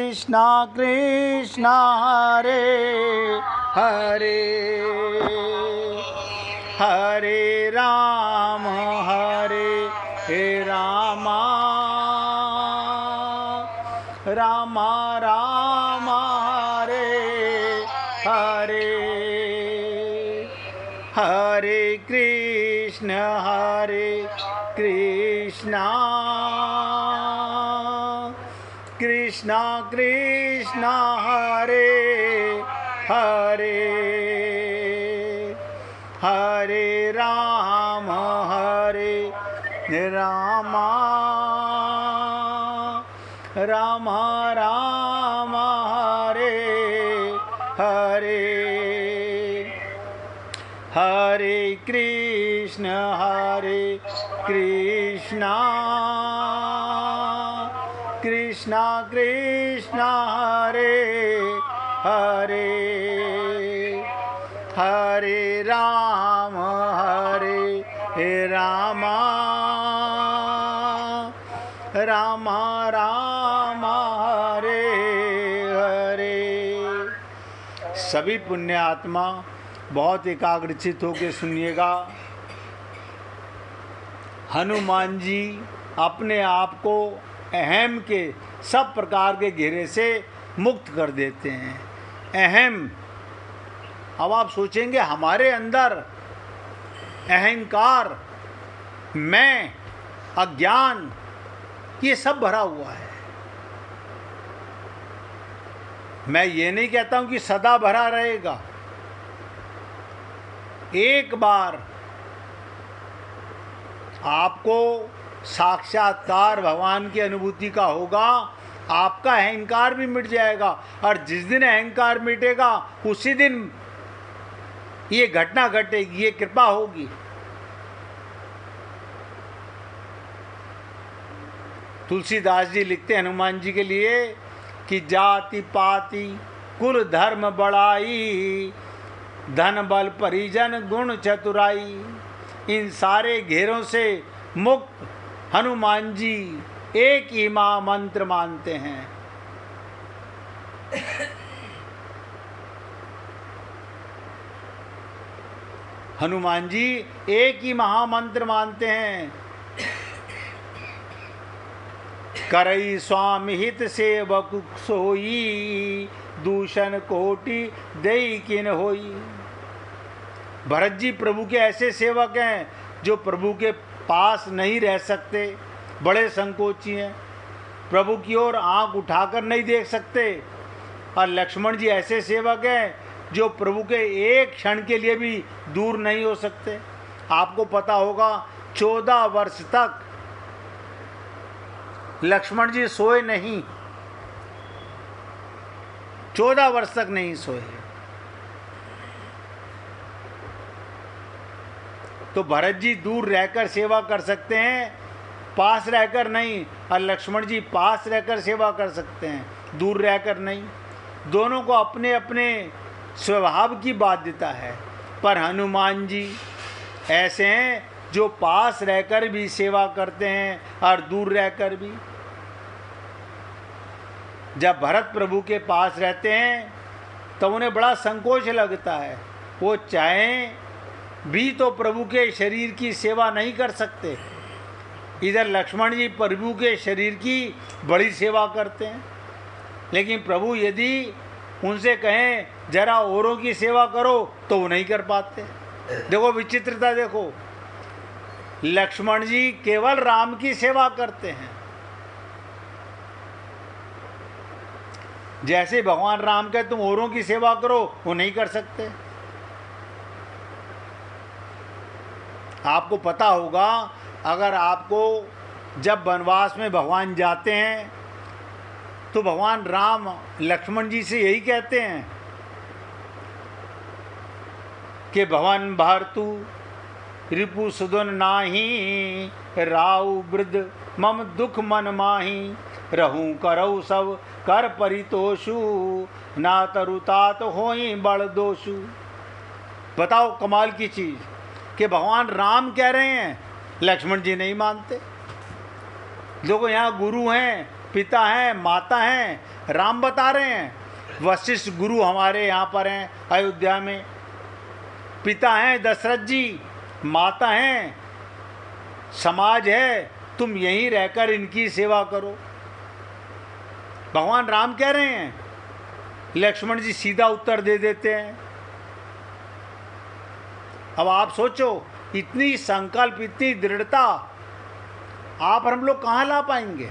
कृष्णा कृष्णा हरे हरे, हरे राम राम राम हरे हरे, हरे कृष्ण कृष्णा कृष्णा हरे हरे, हरे राम राम राम हरे हरे, हरे कृष्ण कृष्णा कृष्णा हरे हरे, हरे राम राम राम हरे हरे। सभी पुण्य आत्मा बहुत एकाग्रचित होकर सुनिएगा। हनुमान जी अपने आप को अहम के सब प्रकार के घेरे से मुक्त कर देते हैं। अहम, अब आप सोचेंगे हमारे अंदर अहंकार, मैं, अज्ञान, ये सब भरा हुआ है। मैं ये नहीं कहता हूं कि सदा भरा रहेगा। एक बार आपको साक्षात्कार भगवान की अनुभूति का होगा, आपका अहंकार भी मिट जाएगा। और जिस दिन अहंकार मिटेगा उसी दिन ये घटना घटेगी, ये कृपा होगी। तुलसीदास जी लिखते हैं हनुमान जी के लिए कि जाति पाति कुल धर्म बड़ाई, धन बल परिजन गुण चतुराई। इन सारे घेरों से मुक्त हनुमान जी एक ही मां मंत्र मानते हैं। हनुमान जी एक ही महामंत्र मानते हैं। करई स्वामी हित सेवक सोई, दूषण कोटि देई किन होई। भरत जी प्रभु के ऐसे सेवक हैं जो प्रभु के पास नहीं रह सकते, बड़े संकोची हैं, प्रभु की ओर आंख उठाकर नहीं देख सकते। और लक्ष्मण जी ऐसे सेवक हैं जो प्रभु के एक क्षण के लिए भी दूर नहीं हो सकते। आपको पता होगा 14 वर्ष तक लक्ष्मण जी सोए नहीं, 14 वर्ष तक नहीं सोए। तो भरत जी दूर रहकर सेवा कर सकते हैं, पास रहकर नहीं। और लक्ष्मण जी पास रहकर सेवा कर सकते हैं, दूर रहकर नहीं। दोनों को अपने अपने स्वभाव की बाध्यता है। पर हनुमान जी ऐसे हैं जो पास रहकर भी सेवा करते हैं और दूर रहकर भी। जब भरत प्रभु के पास रहते हैं तो उन्हें बड़ा संकोच लगता है। वो चाहें भी तो प्रभु के शरीर की सेवा नहीं कर सकते। इधर लक्ष्मण जी प्रभु के शरीर की बड़ी सेवा करते हैं, लेकिन प्रभु यदि उनसे कहें जरा औरों की सेवा करो तो वो नहीं कर पाते। देखो विचित्रता, देखो लक्ष्मण जी केवल राम की सेवा करते हैं। जैसे भगवान राम कहे तुम औरों की सेवा करो, वो नहीं कर सकते। आपको पता होगा, अगर आपको जब वनवास में भगवान जाते हैं तो भगवान राम लक्ष्मण जी से यही कहते हैं कि भवन भर्तु रिपु सुदन नाही, राउ वृद्ध मम दुख मन माही, रहूं करऊ सब कर परितोषु, ना तरुतात होई बड़ दोषु। बताओ कमाल की चीज कि भगवान राम कह रहे हैं, लक्ष्मण जी नहीं मानते। देखो यहाँ गुरु हैं पिता हैं, माता हैं, राम बता रहे हैं। वशिष्ठ गुरु हमारे यहाँ पर हैं अयोध्या में। पिता हैं दशरथ जी, माता हैं समाज है, तुम यहीं रहकर इनकी सेवा करो। भगवान राम कह रहे हैं, लक्ष्मण जी सीधा उत्तर दे देते हैं। अब आप सोचो, इतनी संकल्प, इतनी दृढ़ता आप और हम लोग कहाँ ला पाएंगे?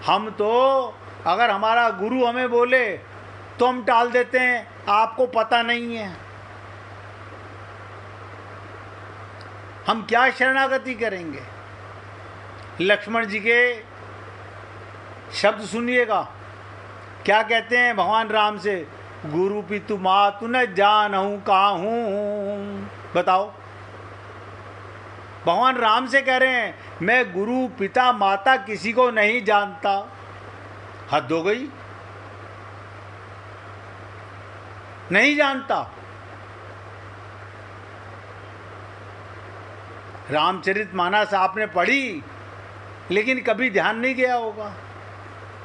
हम तो अगर हमारा गुरु हमें बोले तो हम टाल देते हैं, आपको पता नहीं है। हम क्या शरणागति करेंगे? लक्ष्मण जी के शब्द सुनिएगा, क्या कहते हैं भगवान राम से, गुरु पितु मातु न जानहु काहूँ। बताओ, भगवान राम से कह रहे हैं मैं गुरु पिता माता किसी को नहीं जानता। हद हो गई, नहीं जानता। रामचरितमानस आपने पढ़ी, लेकिन कभी ध्यान नहीं गया होगा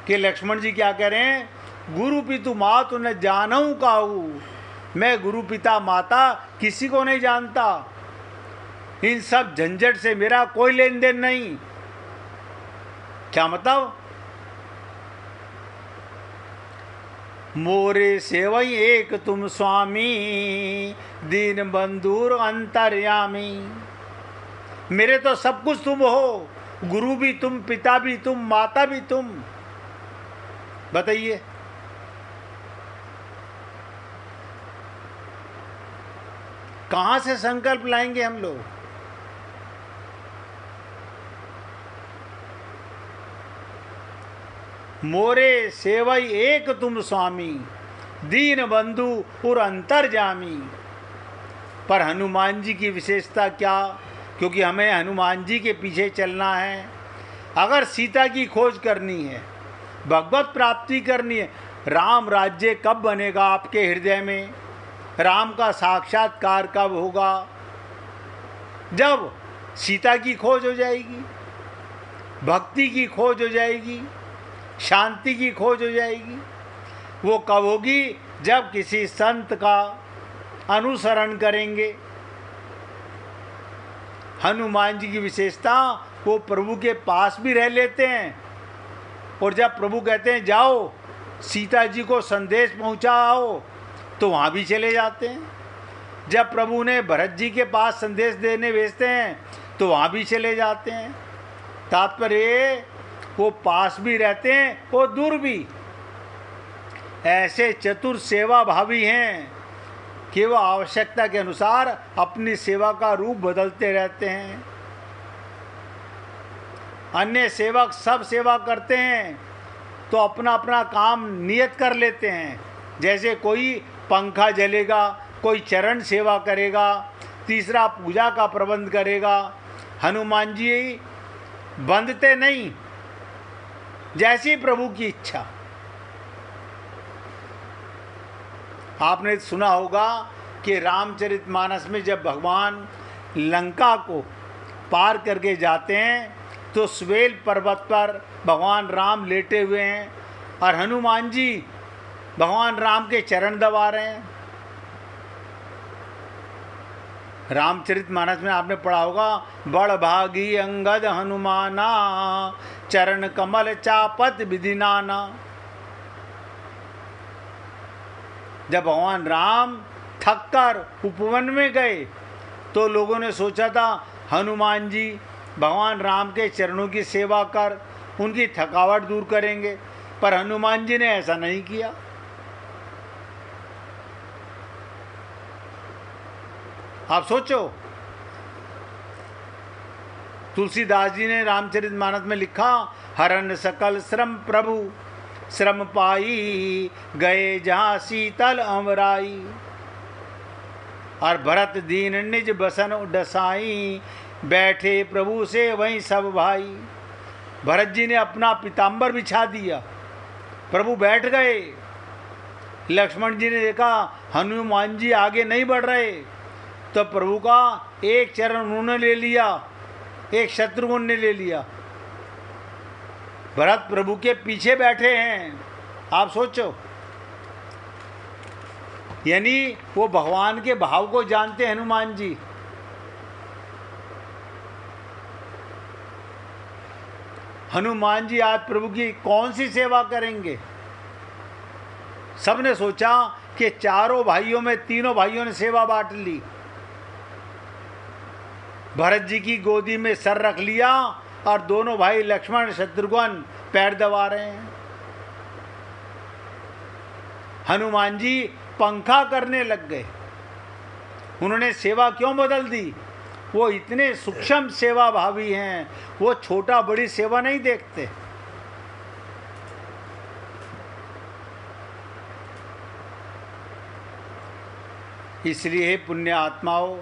कि लक्ष्मण जी क्या कह रहे हैं, गुरु पितु मातु न जानहु काहू। मैं गुरु पिता माता किसी को नहीं जानता, इन सब झंझट से मेरा कोई लेन देन नहीं। क्या मतलब? मोरे सेवई एक तुम स्वामी, दीन बंधुर अंतर्यामी। मेरे तो सब कुछ तुम हो, गुरु भी तुम, पिता भी तुम, माता भी तुम। बताइए, कहां से संकल्प लाएंगे हम लोग? मोरे सेवई एक तुम स्वामी, दीन बंधु और अंतर्जामी। पर हनुमान जी की विशेषता क्या? क्योंकि हमें हनुमान जी के पीछे चलना है। अगर सीता की खोज करनी है, भगवत प्राप्ति करनी है, राम राज्य कब बनेगा आपके हृदय में? राम का साक्षात्कार कब होगा? जब सीता की खोज हो जाएगी, भक्ति की खोज हो जाएगी, शांति की खोज हो जाएगी। वो कब होगी? जब किसी संत का अनुसरण करेंगे। हनुमान जी की विशेषता, वो प्रभु के पास भी रह लेते हैं, और जब प्रभु कहते हैं जाओ सीता जी को संदेश पहुंचाओ, तो वहाँ भी चले जाते हैं। जब प्रभु ने भरत जी के पास संदेश देने भेजते हैं, तो वहाँ भी चले जाते हैं। तात्पर्य, वो पास भी रहते हैं, वो दूर भी। ऐसे चतुर सेवा भावी हैं कि वह आवश्यकता के अनुसार अपनी सेवा का रूप बदलते रहते हैं। अन्य सेवक सब सेवा करते हैं तो अपना अपना काम नियत कर लेते हैं। जैसे कोई पंखा जलेगा, कोई चरण सेवा करेगा, तीसरा पूजा का प्रबंध करेगा। हनुमान जी बंधते नहीं, जैसी प्रभु की इच्छा। आपने सुना होगा कि रामचरितमानस में जब भगवान लंका को पार करके जाते हैं, तो स्वेल पर्वत पर भगवान राम लेटे हुए हैं और हनुमान जी भगवान राम के चरण दबा रहे हैं। रामचरितमानस में आपने पढ़ा होगा, बड़ भागी अंगद हनुमाना, चरण कमल चापत विधिनाना। जब भगवान राम थककर उपवन में गए, तो लोगों ने सोचा था हनुमान जी भगवान राम के चरणों की सेवा कर उनकी थकावट दूर करेंगे, पर हनुमान जी ने ऐसा नहीं किया। आप सोचो, तुलसीदास जी ने रामचरितमानस में लिखा, हरन सकल श्रम प्रभु श्रम पाई, गए जहाँ शीतल अमराई। और भरत दीन निज बसन डसाई, बैठे प्रभु से वहीं सब भाई। भरत जी ने अपना पीताम्बर बिछा दिया, प्रभु बैठ गए। लक्ष्मण जी ने देखा हनुमान जी आगे नहीं बढ़ रहे, तो प्रभु का एक चरण उन्होंने ले लिया, एक शत्रुघ्न ने ले लिया। भरत प्रभु के पीछे बैठे हैं। आप सोचो, यानी वो भगवान के भाव को जानते हैं हनुमान जी। हनुमान जी आज प्रभु की कौन सी सेवा करेंगे? सबने सोचा कि चारों भाइयों में तीनों भाइयों ने सेवा बांट ली। भरत जी की गोदी में सर रख लिया और दोनों भाई लक्ष्मण शत्रुघ्न पैर दबा रहे हैं। हनुमान जी पंखा करने लग गए। उन्होंने सेवा क्यों बदल दी? वो इतने सूक्ष्म सेवा भावी हैं, वो छोटा बड़ी सेवा नहीं देखते। इसलिए पुण्य आत्माओं,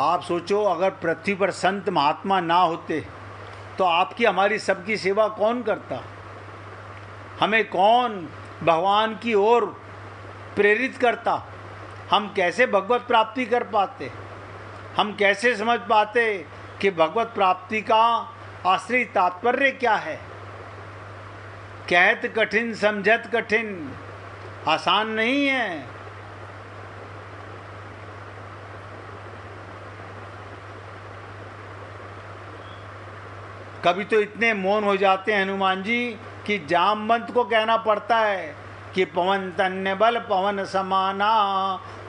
आप सोचो, अगर पृथ्वी पर संत महात्मा ना होते तो आपकी हमारी सबकी सेवा कौन करता? हमें कौन भगवान की ओर प्रेरित करता? हम कैसे भगवत प्राप्ति कर पाते? हम कैसे समझ पाते कि भगवत प्राप्ति का असली तात्पर्य क्या है? कहत कठिन समझत कठिन, आसान नहीं है। कभी तो इतने मौन हो जाते हैं हनुमान जी कि जामवंत को कहना पड़ता है कि पवन तन्य बल पवन समाना,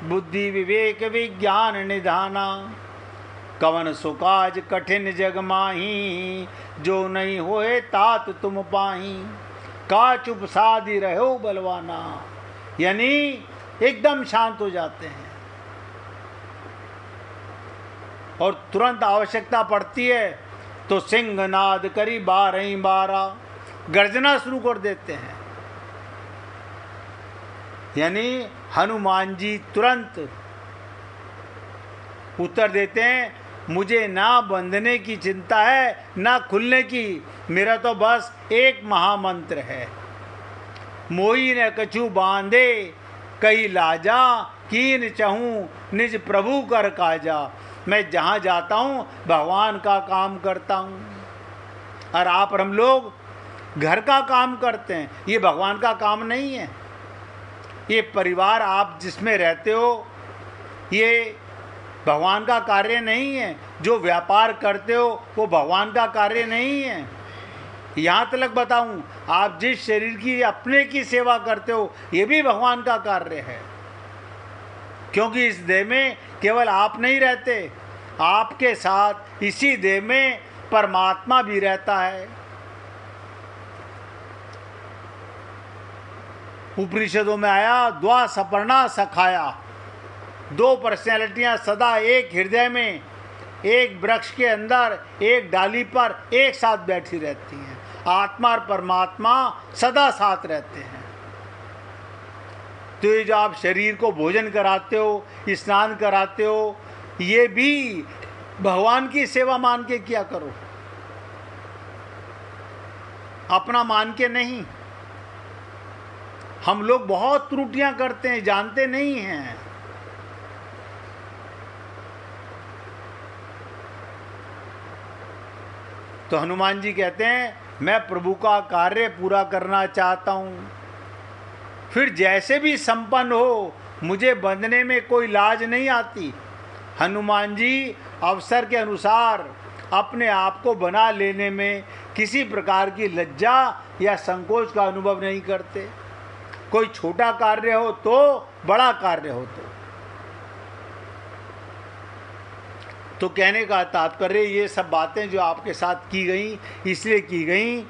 बुद्धि विवेक विज्ञान निधाना, कवन सुकाज कठिन जग माही, जो नहीं होए तात तुम पाही, का चुप साधी रहो बलवाना। यानी एकदम शांत हो जाते हैं और तुरंत आवश्यकता पड़ती है तो सिंहनाद करी 12 गर्जना शुरू कर देते हैं। यानी हनुमान जी तुरंत उत्तर देते हैं, मुझे ना बंधने की चिंता है ना खुलने की, मेरा तो बस एक महामंत्र है। मोही न कछु बांधे कई लाजा, कीन चहूँ निज प्रभु कर काजा। मैं जहाँ जाता हूँ भगवान का काम करता हूँ। और आप और हम लोग घर का काम करते हैं, ये भगवान का काम नहीं है। ये परिवार आप जिसमें रहते हो, ये भगवान का कार्य नहीं है। जो व्यापार करते हो वो भगवान का कार्य नहीं है। यहाँ तक बताऊँ, आप जिस शरीर की अपने की सेवा करते हो ये भी भगवान का कार्य है। क्योंकि इस देह में केवल आप नहीं रहते, आपके साथ इसी देह में परमात्मा भी रहता है। उपनिषदों में आया, द्वा सपर्णा सखाया, दो पर्सनैलिटियां सदा एक हृदय में, एक वृक्ष के अंदर, एक डाली पर एक साथ बैठी रहती हैं। आत्मा और परमात्मा सदा साथ रहते हैं। तो ये जो आप शरीर को भोजन कराते हो, स्नान कराते हो, ये भी भगवान की सेवा मान के किया करो, अपना मान के नहीं। हम लोग बहुत त्रुटियां करते हैं, जानते नहीं हैं। तो हनुमान जी कहते हैं, मैं प्रभु का कार्य पूरा करना चाहता हूँ, फिर जैसे भी संपन्न हो, मुझे बंधने में कोई लाज नहीं आती। हनुमान जी अवसर के अनुसार अपने आप को बना लेने में किसी प्रकार की लज्जा या संकोच का अनुभव नहीं करते। कोई छोटा कार्य हो तो, बड़ा कार्य हो तो कहने का तात्पर्य, ये सब बातें जो आपके साथ की गई इसलिए की गई।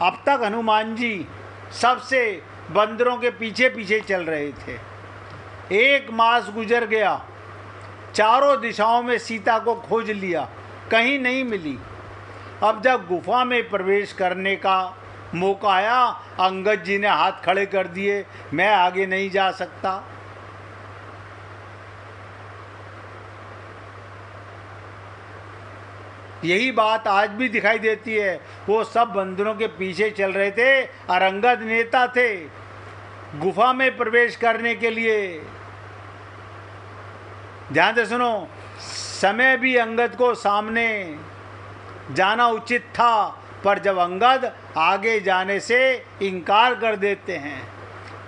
अब तक हनुमान जी सबसे बंदरों के पीछे पीछे चल रहे थे। 1 मास गुजर गया, चारों दिशाओं में सीता को खोज लिया, कहीं नहीं मिली। अब जब गुफा में प्रवेश करने का मौका आया, अंगद जी ने हाथ खड़े कर दिए, मैं आगे नहीं जा सकता। यही बात आज भी दिखाई देती है। वो सब बंदरों के पीछे चल रहे थे और अंगद नेता थे गुफा में प्रवेश करने के लिए। ध्यान से सुनो, समय भी अंगद को सामने जाना उचित था, पर जब अंगद आगे जाने से इनकार कर देते हैं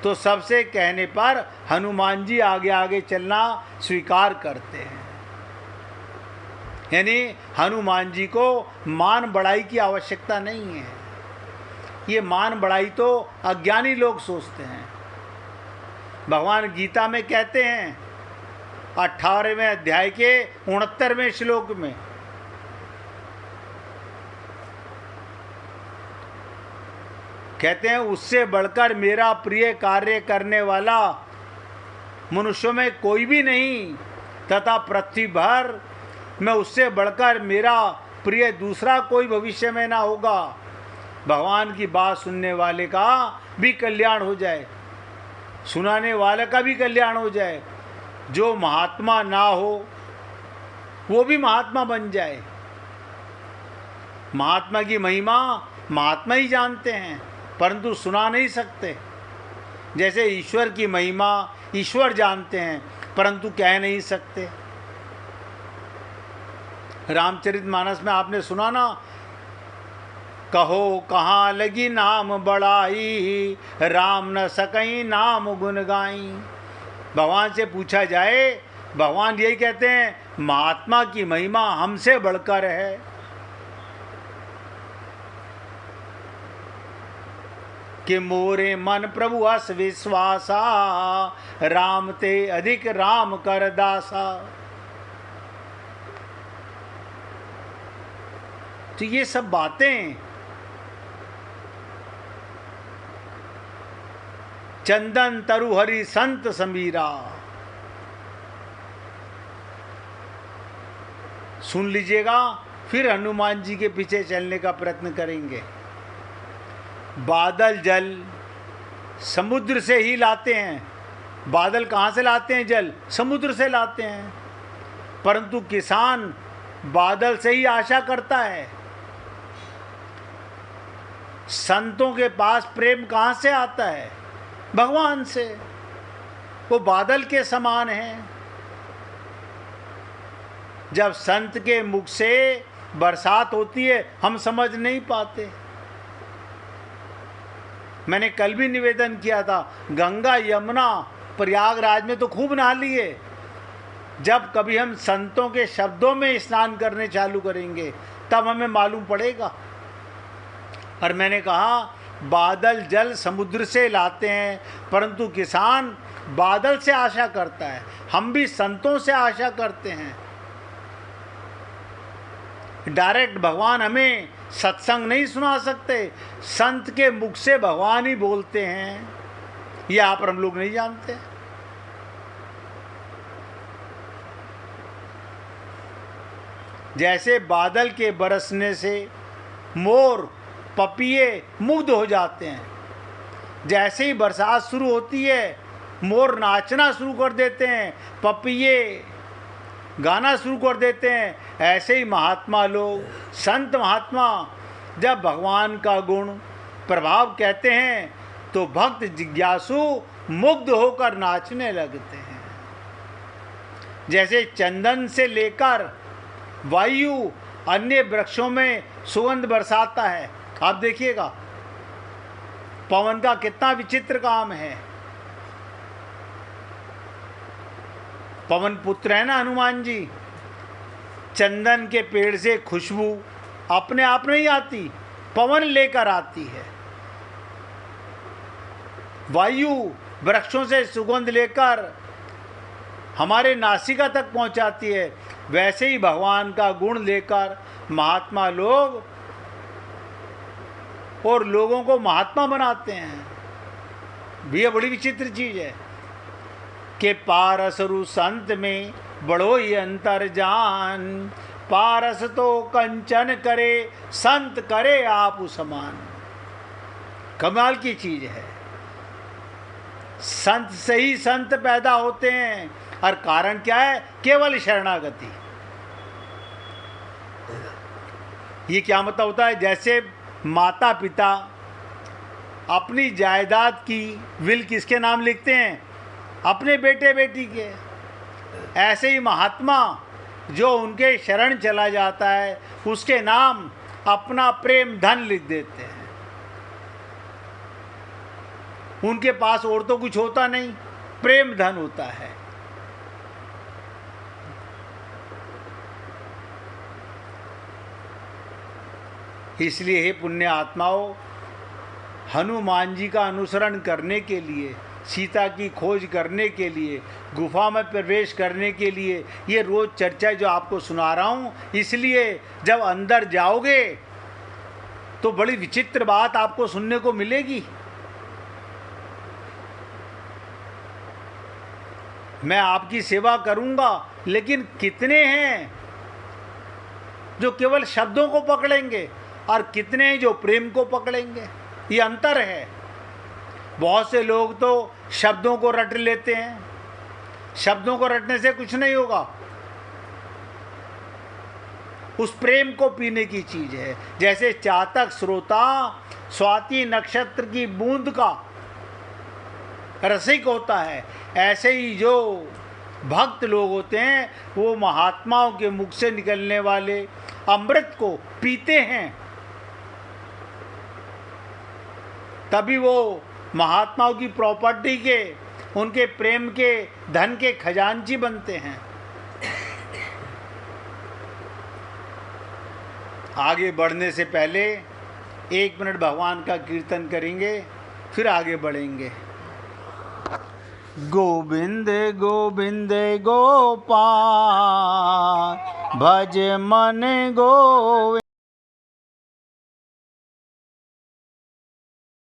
तो सबसे कहने पर हनुमान जी आगे आगे चलना स्वीकार करते हैं। यानी हनुमान जी को मान बढ़ाई की आवश्यकता नहीं है। ये मान बढ़ाई तो अज्ञानी लोग सोचते हैं। भगवान गीता में कहते हैं 18वें अध्याय के 69वें श्लोक में, कहते हैं उससे बढ़कर मेरा प्रिय कार्य करने वाला मनुष्यों में कोई भी नहीं, तथा पृथ्वी भर में उससे बढ़कर मेरा प्रिय दूसरा कोई भविष्य में ना होगा। भगवान की बात सुनने वाले का भी कल्याण हो जाए, सुनाने वाले का भी कल्याण हो जाए। जो महात्मा ना हो वो भी महात्मा बन जाए। महात्मा की महिमा महात्मा ही जानते हैं, परंतु सुना नहीं सकते। जैसे ईश्वर की महिमा ईश्वर जानते हैं, परंतु कह नहीं सकते। रामचरितमानस में आपने सुना ना, कहो कहाँ लगी नाम बड़ाई, राम न सकई नाम गुण गाई। भगवान से पूछा जाए, भगवान यही कहते हैं महात्मा की महिमा हमसे बढ़कर है। कि मोरे मन प्रभु अस विश्वासा, राम ते अधिक राम कर दासा। तो ये सब बातें चंदन तरु हरि संत समीरा, सुन लीजिएगा, फिर हनुमान जी के पीछे चलने का प्रयत्न करेंगे। बादल जल समुद्र से ही लाते हैं। बादल कहाँ से लाते हैं? जल समुद्र से लाते हैं। परंतु किसान बादल से ही आशा करता है। संतों के पास प्रेम कहाँ से आता है? भगवान से। वो बादल के समान हैं। जब संत के मुख से बरसात होती है हम समझ नहीं पाते। मैंने कल भी निवेदन किया था, गंगा यमुना प्रयागराज में तो खूब नहा लिए। जब कभी हम संतों के शब्दों में स्नान करने चालू करेंगे तब हमें मालूम पड़ेगा। और मैंने कहा बादल जल समुद्र से लाते हैं, परंतु किसान बादल से आशा करता है। हम भी संतों से आशा करते हैं। डायरेक्ट भगवान हमें सत्संग नहीं सुना सकते, संत के मुख से भगवान ही बोलते हैं। ये आप हम लोग नहीं जानते। जैसे बादल के बरसने से मोर पपीहे मुग्ध हो जाते हैं, जैसे ही बरसात शुरू होती है मोर नाचना शुरू कर देते हैं, पपीहे गाना शुरू कर देते हैं। ऐसे ही महात्मा लोग, संत महात्मा जब भगवान का गुण प्रभाव कहते हैं तो भक्त जिज्ञासु मुग्ध होकर नाचने लगते हैं। जैसे चंदन से लेकर वायु अन्य वृक्षों में सुगंध बरसाता है। आप देखिएगा पवन का कितना विचित्र काम है। पवन पुत्र है ना हनुमान जी। चंदन के पेड़ से खुशबू अपने आप नहीं आती, पवन लेकर आती है। वायु वृक्षों से सुगंध लेकर हमारे नासिका तक पहुंचाती है। वैसे ही भगवान का गुण लेकर महात्मा लोग और लोगों को महात्मा बनाते हैं। ये बड़ी विचित्र चीज है कि पारसरु संत में बड़ो ही अंतर जान, पारस तो कंचन करे संत करे आप समान। कमाल की चीज है। संत से ही संत पैदा होते हैं। और कारण क्या है? केवल शरणागति। ये क्या मतलब होता है? जैसे माता पिता अपनी जायदाद की विल किसके नाम लिखते हैं? अपने बेटे बेटी के। ऐसे ही महात्मा जो उनके शरण चला जाता है उसके नाम अपना प्रेम धन लिख देते हैं। उनके पास और तो कुछ होता नहीं, प्रेम धन होता है। इसलिए हे पुण्य आत्माओं, हनुमान जी का अनुसरण करने के लिए, सीता की खोज करने के लिए, गुफा में प्रवेश करने के लिए ये रोज चर्चा जो आपको सुना रहा हूँ, इसलिए जब अंदर जाओगे तो बड़ी विचित्र बात आपको सुनने को मिलेगी। मैं आपकी सेवा करूंगा, लेकिन कितने हैं जो केवल शब्दों को पकड़ेंगे और कितने हैं जो प्रेम को पकड़ेंगे? ये अंतर है। बहुत से लोग तो शब्दों को रट लेते हैं, शब्दों को रटने से कुछ नहीं होगा, उस प्रेम को पीने की चीज है। जैसे चातक श्रोता स्वाति नक्षत्र की बूंद का रसिक होता है, ऐसे ही जो भक्त लोग होते हैं वो महात्माओं के मुख से निकलने वाले अमृत को पीते हैं, तभी वो महात्माओं की प्रॉपर्टी के, उनके प्रेम के, धन के खजांची बनते हैं। आगे बढ़ने से पहले 1 मिनट भगवान का कीर्तन करेंगे, फिर आगे बढ़ेंगे। गोविंद गोविंद गोपाल भज मन गोविंद।